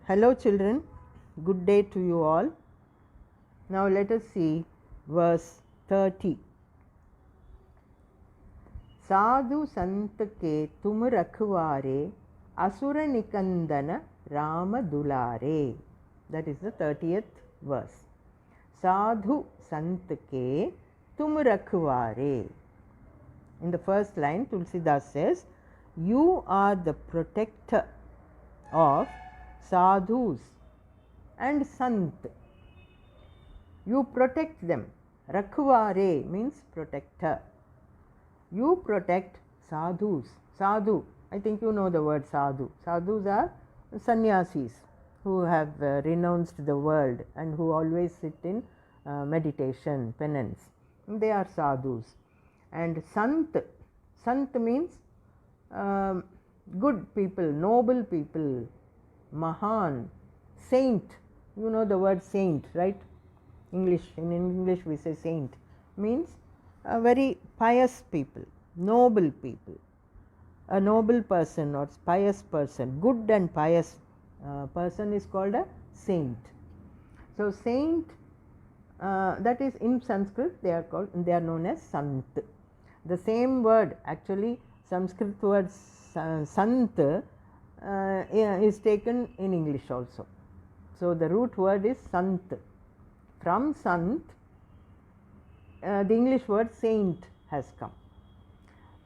Hello children, good day to you all. Now let us see verse 30. Sadhu sant ke tum rakhware asura nikandana Rama dulare. That is the 30th verse. Sadhu sant ke tum rakhware. In the first line, Tulsidas says, you are the protector of sadhus and sant. You protect them. Rakhware means protector. You protect sadhus. Sadhu, I think you know the word sadhu. Sadhus are sannyasis who have renounced the world and who always sit in meditation, penance. They are sadhus. And sant, sant means good people, noble people, mahan, saint. You know the word saint, right? English, in English we say saint, means a very pious people, noble people. A noble person or pious person, good and pious person is called a saint. So saint, that is in Sanskrit they are known as sant. The same word, actually Sanskrit word sant is taken in English also. So the root word is sant. From sant, the English word saint has come.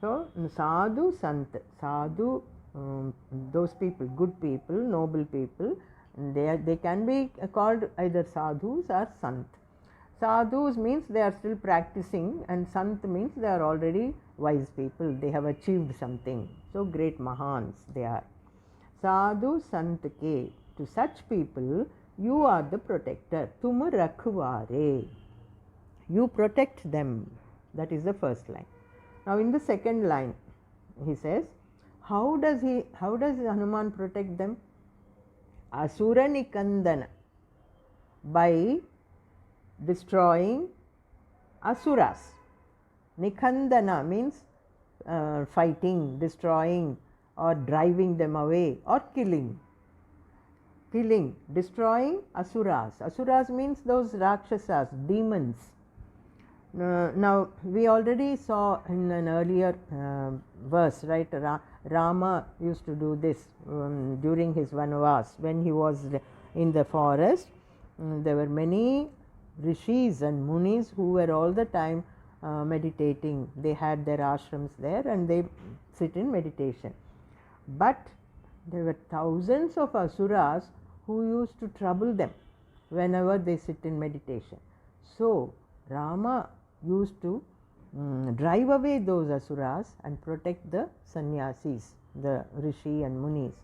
So sadhu, sant, sadhu, those people, good people, noble people, they can be called either sadhus or sant. Sadhus means they are still practicing, and sant means they are already wise people, they have achieved something. So great mahans they are. Sadhu sant ke, to such people you are the protector. Tum rakhware, you protect them. That is the first line. Now in the second line he says, how does Hanuman protect them? Asura nikandana, by destroying asuras. Nikandana means fighting, destroying, or driving them away, or killing. Destroying asuras. Asuras means those rakshasas, demons. Now we already saw in an earlier verse, right? Rama used to do this during his vanavas. When he was in the forest, there were many rishis and munis who were all the time meditating. They had their ashrams there and they sit in meditation. But there were thousands of asuras who used to trouble them whenever they sit in meditation. So Rama used to drive away those asuras and protect the sannyasis, the rishi and munis.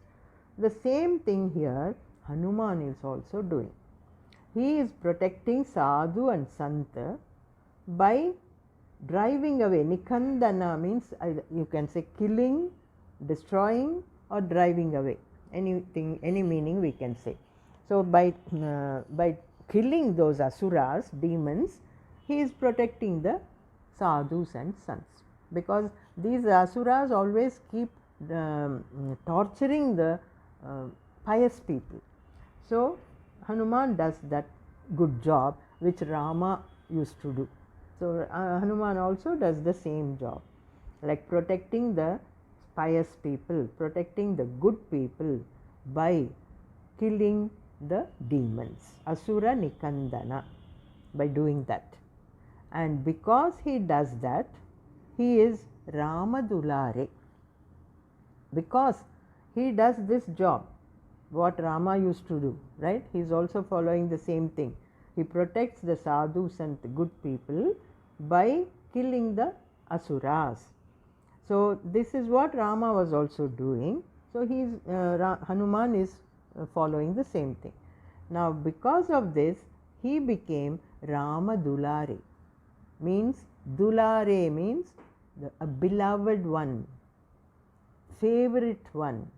The same thing here Hanuman is also doing. He is protecting sadhu and santa by driving away. Nikandana means you can say killing, destroying, or driving away. Anything, any meaning we can say. So by killing those asuras, demons, he is protecting the sadhus and sants, because these asuras always keep torturing the pious people. So Hanuman does that good job which Rama used to do. So Hanuman also does the same job, like protecting the pious people, protecting the good people by killing the demons, asura nikandana, by doing that. And because he does that, he is Rama dulare. Because he does this job, what Rama used to do, right? He is also following the same thing. He protects the sadhus and the good people by killing the asuras. So this is what Rama was also doing. So he is Hanuman is following the same thing. Now because of this, he became Rama dulare. Means dulare means a beloved one, favorite one.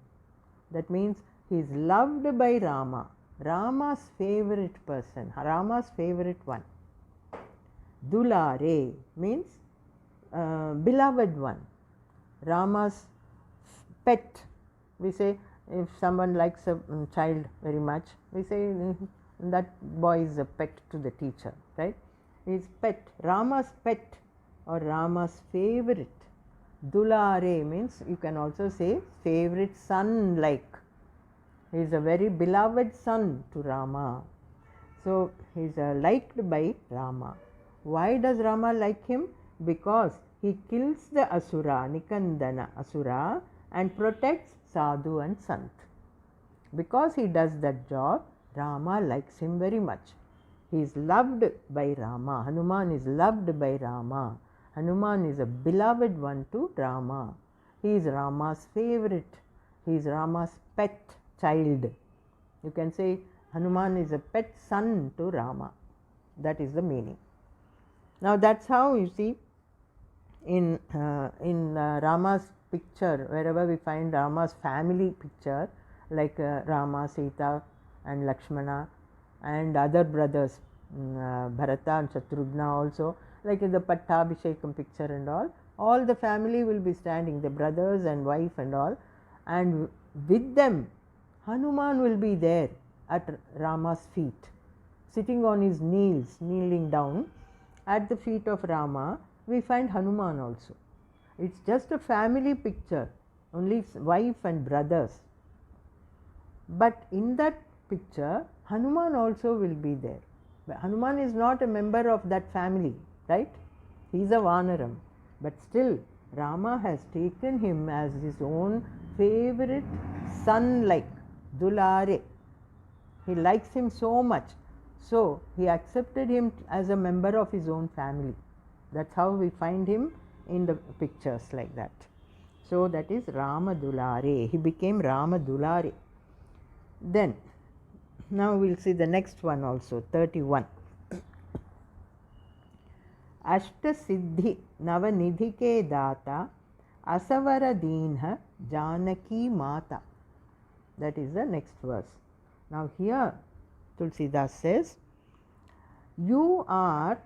That means he is loved by Rama, Rama's favorite person, Rama's favorite one. Dulare means beloved one, Rama's pet. We say if someone likes a child very much, we say that boy is a pet to the teacher, right? His pet, Rama's pet or Rama's favorite. Dulare means you can also say favorite son like. He is a very beloved son to Rama. So he is liked by Rama. Why does Rama like him? Because he kills the Asura, Nikandana Asura, and protects Sadhu and Sant. Because he does that job, Rama likes him very much. He is loved by Rama. Hanuman is loved by Rama. Hanuman is a beloved one to Rama. He is Rama's favorite. He is Rama's pet child. You can say Hanuman is a pet son to Rama. That is the meaning. Now that's how you see in Rama's picture, wherever we find Rama's family picture, like Rama, Sita and Lakshmana and other brothers, Bharata and Shatrughna also, like in the Pattabhishekam picture and all the family will be standing, the brothers and wife and all, and with them Hanuman will be there at Rama's feet, sitting on his knees, kneeling down at the feet of Rama. We find Hanuman also. It's just a family picture, only wife and brothers. But in that picture, Hanuman also will be there. But Hanuman is not a member of that family, right? He is a Vanaram. But still, Rama has taken him as his own favorite son like, Dulare. He likes him so much. So, he accepted him as a member of his own family. That's how we find him in the pictures like that. So, that is Rama Dulare. He became Rama Dulare. Then, now we will see the next one also, 31. Ashta Siddhi Navanidhi ke data Asavara Deenha Janaki Mata. That is the next verse. Now here Tulsidas says, you are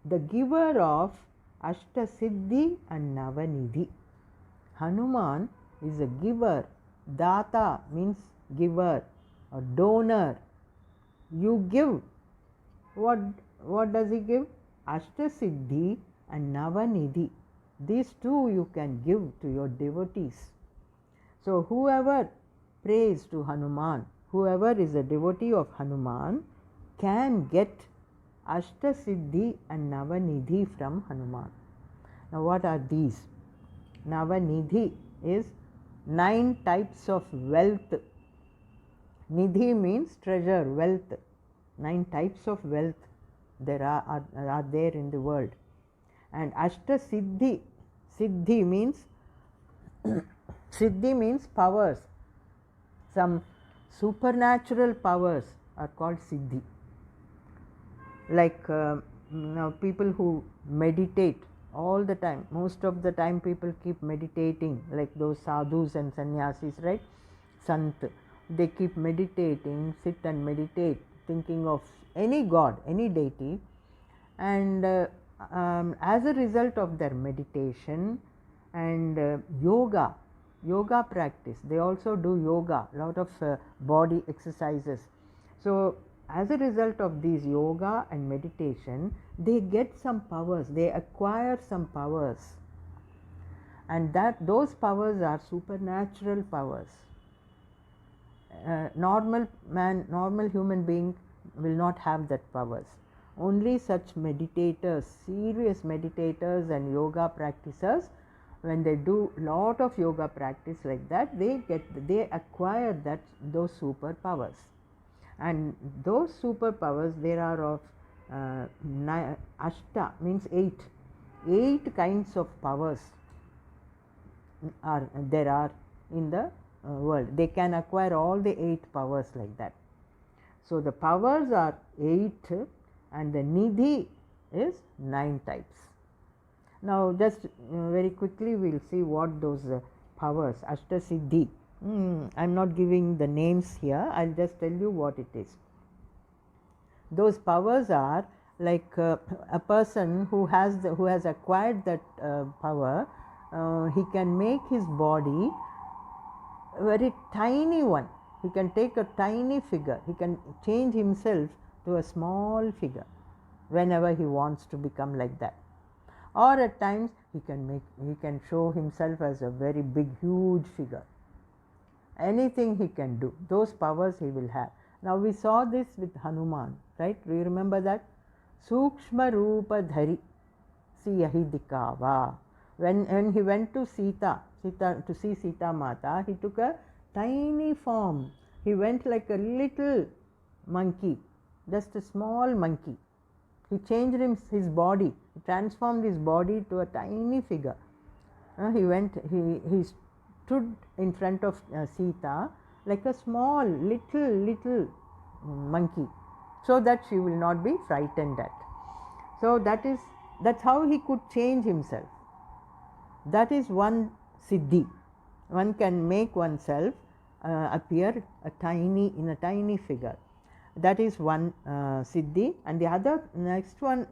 the giver of Ashta Siddhi and Navanidhi. Hanuman is a giver. Data means giver or donor. You give. What does he give? Ashta Siddhi and Navanidhi. These two you can give to your devotees. So whoever prays to Hanuman, whoever is a devotee of Hanuman, can get Ashta Siddhi and Navanidhi from Hanuman. Now what are these? Navanidhi is 9 types of wealth. Nidhi means treasure, wealth. 9 types of wealth there are there in the world. And Ashta Siddhi, Siddhi means Siddhi means powers. Some supernatural powers are called Siddhi. Like now people who meditate all the time, most of the time people keep meditating, like those sadhus and sannyasis, right? Sant, they keep meditating, sit and meditate, thinking of any god, any deity, and as a result of their meditation and yoga practice, they also do yoga, a lot of body exercises. So as a result of these yoga and meditation, they get some powers, they acquire some powers, and those powers are supernatural powers. Normal human being will not have that powers. Only such meditators, serious meditators and yoga practitioners, when they do lot of yoga practice like that, they acquire those superpowers. And those superpowers, there are of Ashta means 8. 8 kinds of powers there are in the world. They can acquire all the 8 powers like that. So the powers are 8 and the Nidhi is 9 types. Now just very quickly we will see what those powers, Ashta Siddhi. I am not giving the names here, I will just tell you what it is. Those powers are like a person who has acquired that power, he can make his body very tiny one. He can take a tiny figure. He can change himself to a small figure whenever he wants to become like that. Or at times he can show himself as a very big, huge figure. Anything he can do, those powers he will have. Now we saw this with Hanuman, right? Do you remember that? Sukshma Rupa Dhari Siyahi Dikava. When he went to Sita to see Sita Mata, he took a tiny form. He went like a little monkey, just a small monkey. He changed his body, he transformed his body to a tiny figure. He stood in front of Sita like a small little monkey, so that she will not be frightened at. So that's how he could change himself. That is one siddhi. One can make oneself appear in a tiny figure. That is one siddhi. And the next one,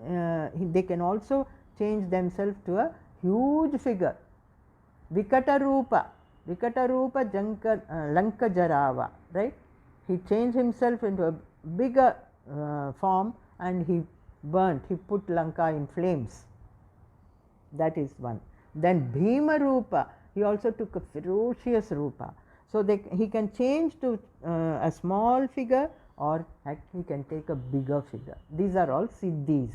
they can also change themselves to a huge figure. Vikata Rupa Lanka Jarava, right? He changed himself into a bigger form and he put Lanka in flames. That is one. Then Bhima Rupa, he also took a ferocious Rupa. So he can change to a small figure, or he can take a bigger figure. These are all siddhis.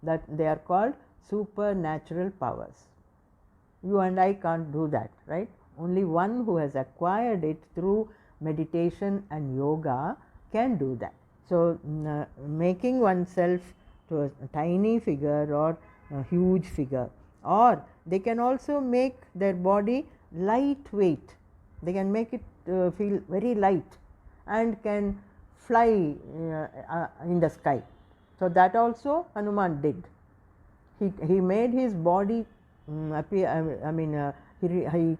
That they are called supernatural powers. You and I can't do that, right? Only one who has acquired it through meditation and yoga can do that. So making oneself to a tiny figure or a huge figure, or they can also make their body lightweight. They can make it feel very light and can fly in the sky. So that also Hanuman did. He made his body appear. He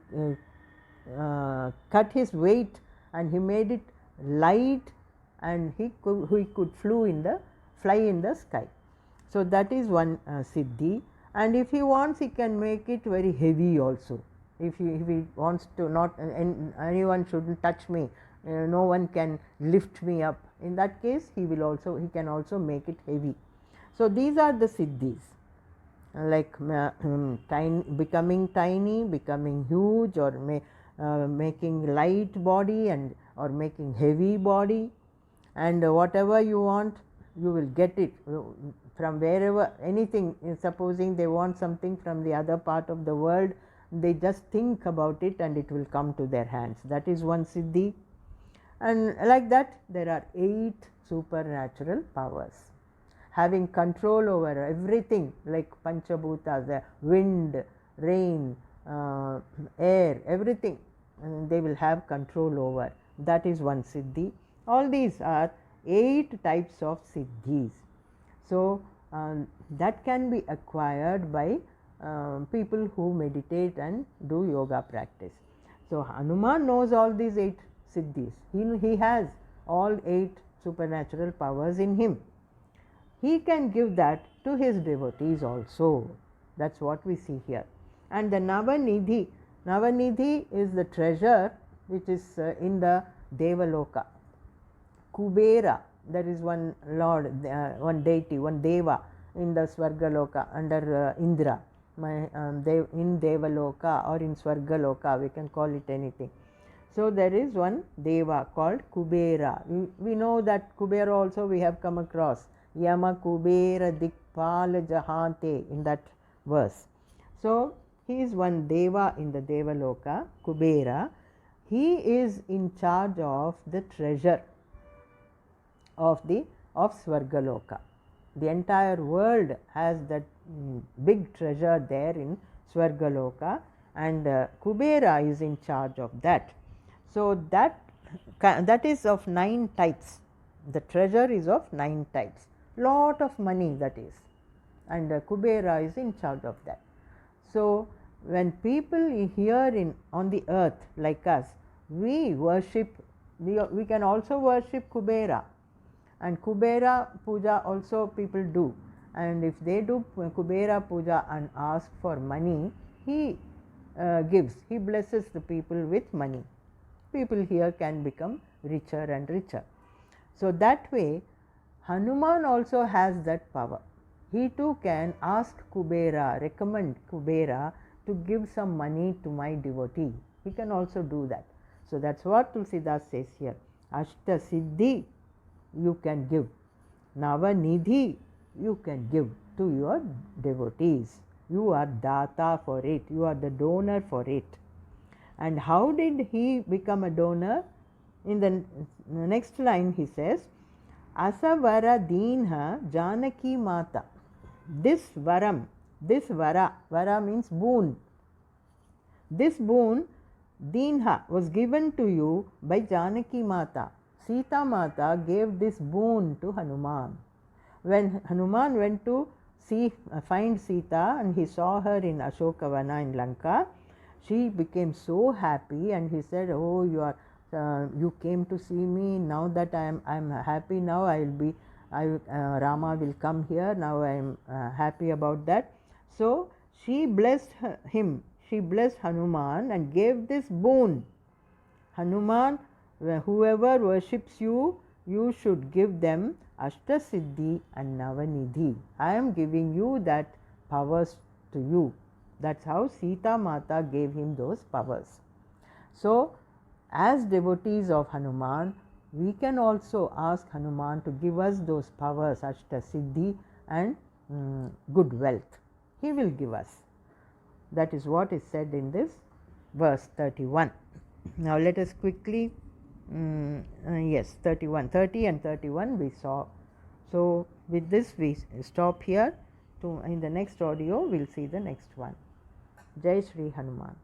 cut his weight and he made it light, and he could fly in the sky. So that is one siddhi. And if he wants, he can make it very heavy also. If he wants to, not anyone shouldn't touch me, no one can lift me up. In that case, he can also make it heavy. So these are the siddhis, like becoming tiny, becoming huge, or making light body or making heavy body, and whatever you want, you will get it from wherever. Anything, supposing they want something from the other part of the world, they just think about it and it will come to their hands. That is one siddhi. And like that, there are 8 supernatural powers, having control over everything, like Panchabhutas, the wind, rain, air, everything, and they will have control over. That is one siddhi. All these are 8 types of siddhis. So that can be acquired by people who meditate and do yoga practice. So Hanuman knows all these 8 siddhis. He has all 8 supernatural powers in him. He can give that to his devotees also. That's what we see here. And the Navanidhi is the treasure which is in the Devaloka. Kubera, there is one lord, one deity, one deva in the Swargaloka under Indra. In Devaloka or in Swargaloka, we can call it anything. So there is one deva called Kubera. We know that Kubera also we have come across. Yama Kubera Dikpala Jahante in that verse. So he is one deva in the Devaloka, Kubera. He is in charge of the treasure of Swargaloka. The entire world has that big treasure there in Swargaloka, and Kubera is in charge of that. So that is of 9 types. The treasure is of 9 types. Lot of money, that is, and Kubera is in charge of that. So when people here on the earth like us, we can also worship Kubera, and Kubera puja also people do. And if they do Kubera puja and ask for money, he gives, he blesses the people with money. people here can become richer and richer. So that way Hanuman also has that power. He too can ask Kubera, recommend Kubera to give some money to my devotee. He can also do that. So that's what Tulsidas says here. Ashta Siddhi you can give. Nava Nidhi you can give to your devotees. You are data for it. You are the donor for it. And how did he become a donor? In the next line he says, Asavara Deenha Janaki Mata. This varam, this vara means boon. This boon, Deenha, was given to you by Janaki Mata. Sita Mata gave this boon to Hanuman. When Hanuman went to find Sita and he saw her in Ashokavana in Lanka, she became so happy and he said, oh, you came to see me. Now that I am happy, now Rama will come here. Now I am happy about that. So she blessed him. She blessed Hanuman and gave this boon. Hanuman, whoever worships you, you should give them Ashta Siddhi and Navanidhi. I am giving you that powers to you. That's how Sita Mata gave him those powers. So, as devotees of Hanuman, we can also ask Hanuman to give us those powers, Ashta Siddhi and good wealth. He will give us. That is what is said in this verse 31. Now let us quickly, 31, 30 and 31 we saw. So with this we stop here. In the next audio we will see the next one. Jai Shri Hanuman.